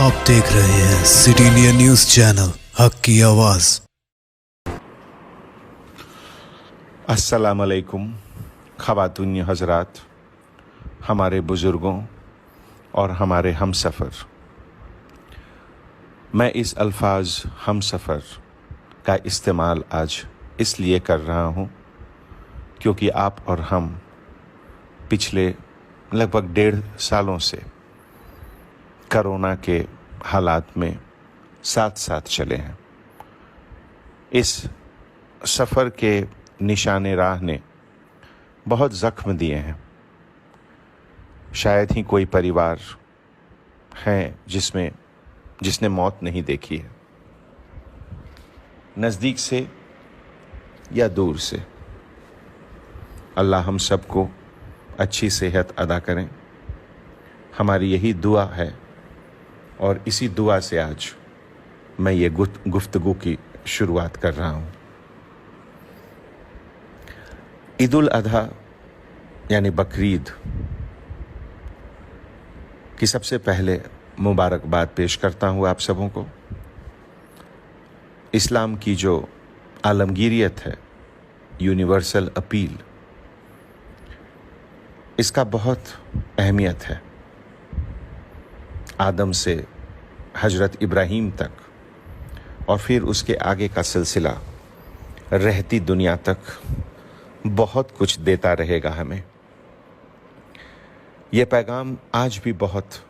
आप देख रहे हैं सिटी इंडिया न्यूज़ चैनल, हक की आवाज़। अस्सलाम अलैकुम ख़वातीन हज़रात, हमारे बुज़ुर्गों और हमारे हमसफ़र। मैं इस अल्फाज हमसफ़र का इस्तेमाल आज इसलिए कर रहा हूँ क्योंकि आप और हम पिछले लगभग 1.5 सालों से कोरोना के हालात में साथ साथ चले हैं। इस सफ़र के निशाने राह ने बहुत ज़ख्म दिए हैं। शायद ही कोई परिवार है जिसने मौत नहीं देखी है, नज़दीक से या दूर से। अल्लाह हम सबको अच्छी सेहत अदा करें, हमारी यही दुआ है। और इसी दुआ से आज मैं ये गुफ्तगू की शुरुआत कर रहा हूँ। ईद उल अधा यानी बकरीद की सबसे पहले मुबारकबाद पेश करता हूँ आप सबों को। इस्लाम की जो आलमगीरियत है, यूनिवर्सल अपील, इसका बहुत अहमियत है। आदम से हजरत इब्राहीम तक और फिर उसके आगे का सिलसिला रहती दुनिया तक बहुत कुछ देता रहेगा हमें। यह पैगाम आज भी बहुत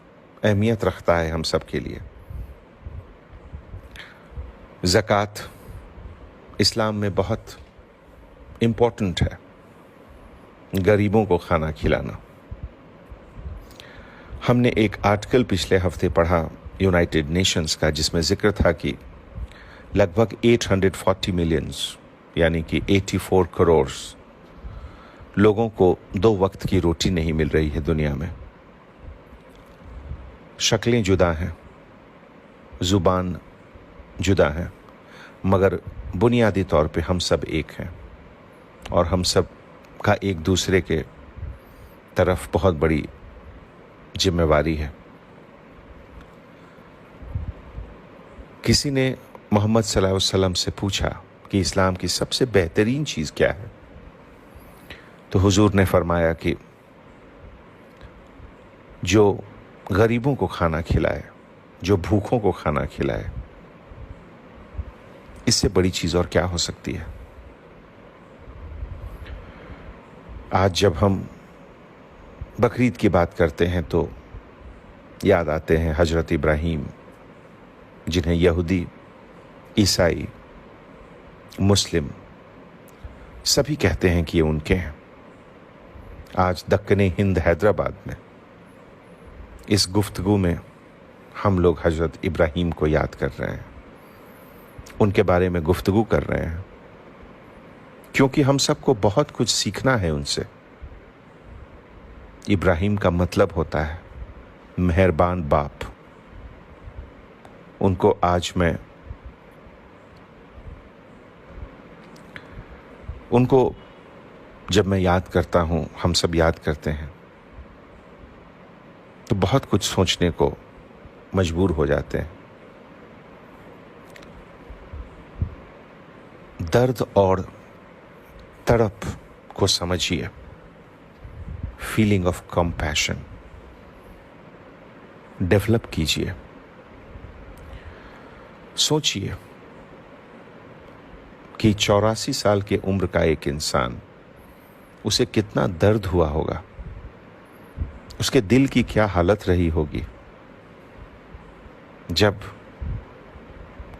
अहमियत रखता है हम सब के लिए। ज़कात इस्लाम में बहुत इम्पोर्टेंट है, गरीबों को खाना खिलाना। हमने एक आर्टिकल पिछले हफ्ते पढ़ा यूनाइटेड नेशंस का, जिसमें जिक्र था कि लगभग 840 मिलियंस यानी कि 84 करोड़ लोगों को 2 वक्त की रोटी नहीं मिल रही है दुनिया में। शक्लें जुदा हैं, ज़ुबान जुदा हैं, मगर बुनियादी तौर पे हम सब एक हैं और हम सब का एक दूसरे के तरफ बहुत बड़ी जिम्मेवारी है। किसी ने मोहम्मद सल्लल्लाहु अलैहि वसल्लम से पूछा कि इस्लाम की सबसे बेहतरीन चीज़ क्या है, तो हुजूर ने फरमाया कि जो गरीबों को खाना खिलाए, जो भूखों को खाना खिलाए, इससे बड़ी चीज़ और क्या हो सकती है। आज जब हम बकरीद की बात करते हैं तो याद आते हैं हजरत इब्राहीम, जिन्हें यहूदी, ईसाई, मुस्लिम सभी कहते हैं कि ये उनके हैं। आज दक्कने हिंद हैदराबाद में इस गुफ्तगू में हम लोग हजरत इब्राहीम को याद कर रहे हैं, उनके बारे में गुफ्तगू कर रहे हैं, क्योंकि हम सबको बहुत कुछ सीखना है उनसे। इब्राहीम का मतलब होता है मेहरबान बाप। उनको आज जब मैं याद करता हूँ, हम सब याद करते हैं, तो बहुत कुछ सोचने को मजबूर हो जाते हैं। दर्द और तड़प को समझिए, फीलिंग ऑफ कंपैशन डेवलप कीजिए। सोचिए कि 84 साल की उम्र का एक इंसान, उसे कितना दर्द हुआ होगा, उसके दिल की क्या हालत रही होगी जब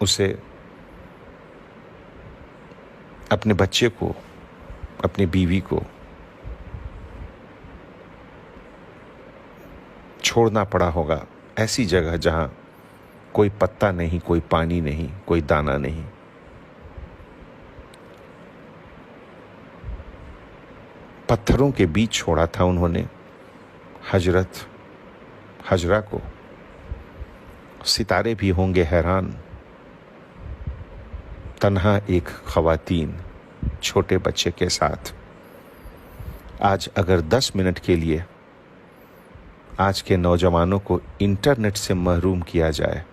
उसे अपने बच्चे को, अपनी बीवी को छोड़ना पड़ा होगा ऐसी जगह जहां कोई पत्ता नहीं, कोई पानी नहीं, कोई दाना नहीं। पत्थरों के बीच छोड़ा था उन्होंने हजरा को। सितारे भी होंगे हैरान, तन्हा एक ख़वातीन छोटे बच्चे के साथ आज अगर 10 मिनट के लिए आज के नौजवानों को इंटरनेट से महरूम किया जाए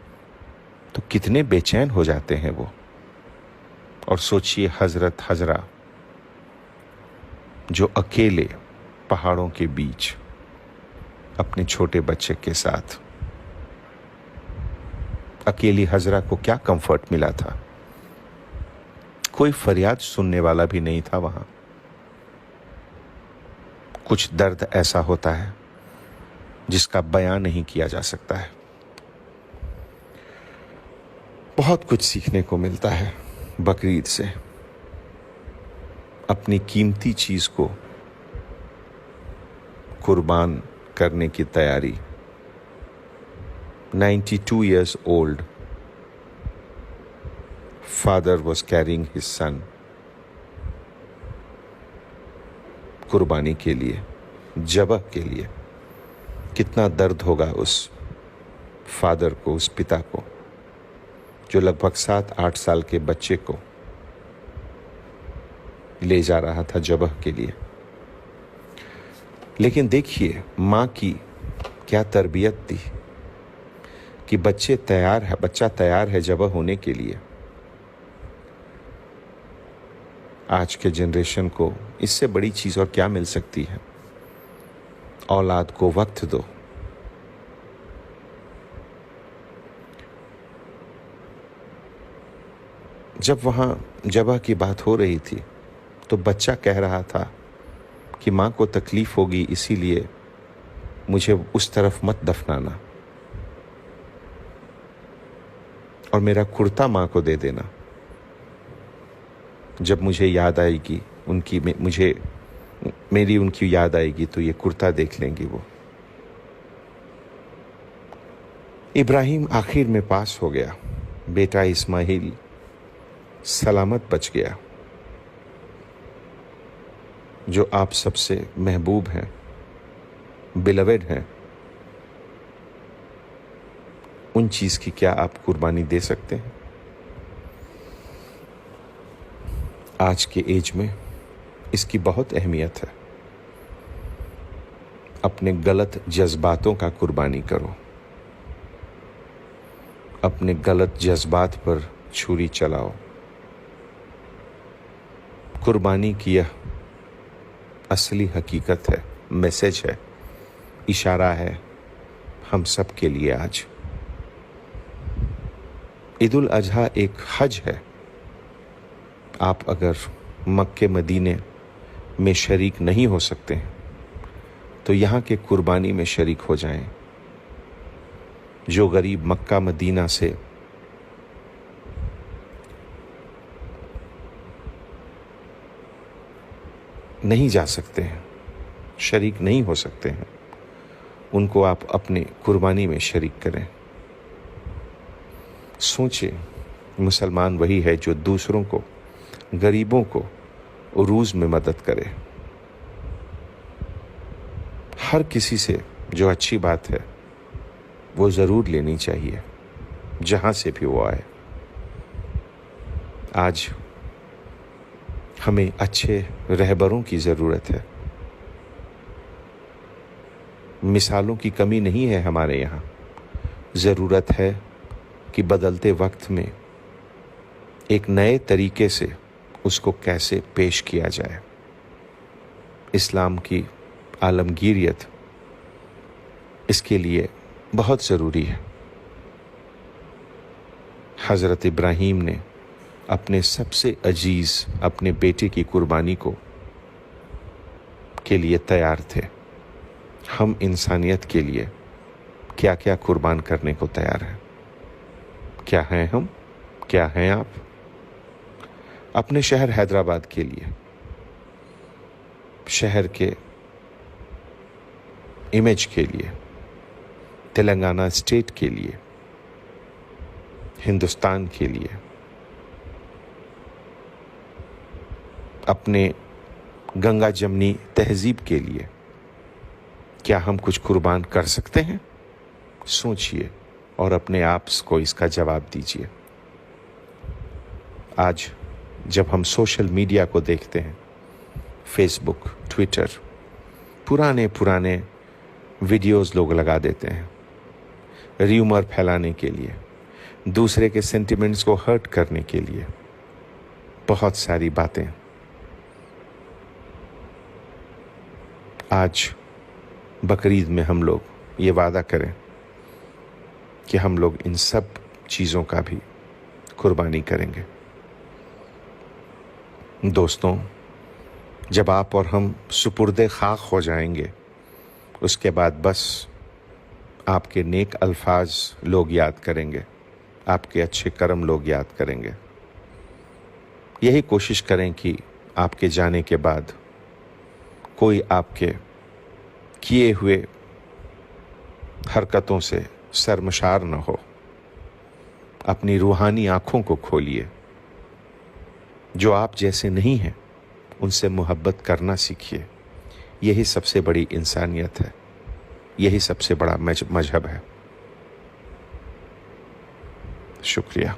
तो कितने बेचैन हो जाते हैं वो। और सोचिए हजरत हजरा जो अकेले पहाड़ों के बीच अपने छोटे बच्चे के साथ, अकेली हजरा को क्या कंफर्ट मिला था। कोई फरियाद सुनने वाला भी नहीं था वहां। कुछ दर्द ऐसा होता है जिसका बयान नहीं किया जा सकता है। बहुत कुछ सीखने को मिलता है बकरीद से। अपनी कीमती चीज को कुर्बान करने की तैयारी। 92 years old father was carrying his son कुर्बानी के लिए, जबह के लिए। कितना दर्द होगा उस फादर को, उस पिता को, जो लगभग 7-8 साल के बच्चे को ले जा रहा था जबह के लिए। लेकिन देखिए मां की क्या तरबियत थी कि बच्चा तैयार है जबह होने के लिए। आज के जनरेशन को इससे बड़ी चीज और क्या मिल सकती है। औलाद को वक्त दो। जब वहां जबह की बात हो रही थी तो बच्चा कह रहा था कि मां को तकलीफ होगी, इसीलिए मुझे उस तरफ मत दफनाना और मेरा कुर्ता मां को दे देना। जब मुझे याद आएगी मेरी उनकी याद आएगी तो ये कुर्ता देख लेंगी वो। इब्राहिम आखिर में पास हो गया। बेटा इस्माइल सलामत बच गया, जो आप सबसे महबूब हैं, बिलवेड हैं। उन चीज की क्या आप कुर्बानी दे सकते हैं? आज के एज में इसकी बहुत अहमियत है। अपने गलत जज्बातों का कुर्बानी करो। अपने गलत जज्बात पर छुरी चलाओ। कुर्बानी की यह असली हकीकत है, मैसेज है, इशारा है हम सब के लिए। आज ईद उल अजहा एक हज है। आप अगर मक्के मदीने में शरीक नहीं हो सकते हैं तो यहाँ के कुर्बानी में शरीक हो जाएं। जो गरीब मक्का मदीना से नहीं जा सकते हैं, शरीक नहीं हो सकते हैं, उनको आप अपने कुर्बानी में शरीक करें। सोचें, मुसलमान वही है जो दूसरों को, गरीबों को उरूज में मदद करे। हर किसी से जो अच्छी बात है वो ज़रूर लेनी चाहिए, जहाँ से भी वो आए। आज हमें अच्छे रहबरों की ज़रूरत है। मिसालों की कमी नहीं है हमारे यहाँ। ज़रूरत है कि बदलते वक्त में एक नए तरीके से उसको कैसे पेश किया जाए। इस्लाम की आलमगीरियत इसके लिए बहुत ज़रूरी है। हज़रत इब्राहीम ने अपने सबसे अजीज़ अपने बेटे की कुर्बानी के लिए तैयार थे। हम इंसानियत के लिए क्या क्या कुर्बान करने को तैयार हैं? क्या हैं हम? क्या हैं आप? अपने शहर हैदराबाद के लिए, शहर के इमेज के लिए, तेलंगाना स्टेट के लिए, हिंदुस्तान के लिए, अपने गंगा जमनी तहजीब के लिए क्या हम कुछ कुर्बान कर सकते हैं? सोचिए और अपने आप को इसका जवाब दीजिए। आज जब हम सोशल मीडिया को देखते हैं, फेसबुक, ट्विटर, पुराने वीडियोस लोग लगा देते हैं र्यूमर फैलाने के लिए, दूसरे के सेंटिमेंट्स को हर्ट करने के लिए, बहुत सारी बातें। आज बकरीद में हम लोग ये वादा करें कि हम लोग इन सब चीज़ों का भी कुर्बानी करेंगे। दोस्तों, जब आप और हम सुपुर्दे खाक हो जाएंगे, उसके बाद बस आपके नेक अल्फाज लोग याद करेंगे, आपके अच्छे कर्म लोग याद करेंगे। यही कोशिश करें कि आपके जाने के बाद कोई आपके किए हुए हरकतों से शर्मशार न हो। अपनी रूहानी आँखों को खोलिए। जो आप जैसे नहीं हैं उनसे मोहब्बत करना सीखिए। यही सबसे बड़ी इंसानियत है, यही सबसे बड़ा मजहब है। शुक्रिया।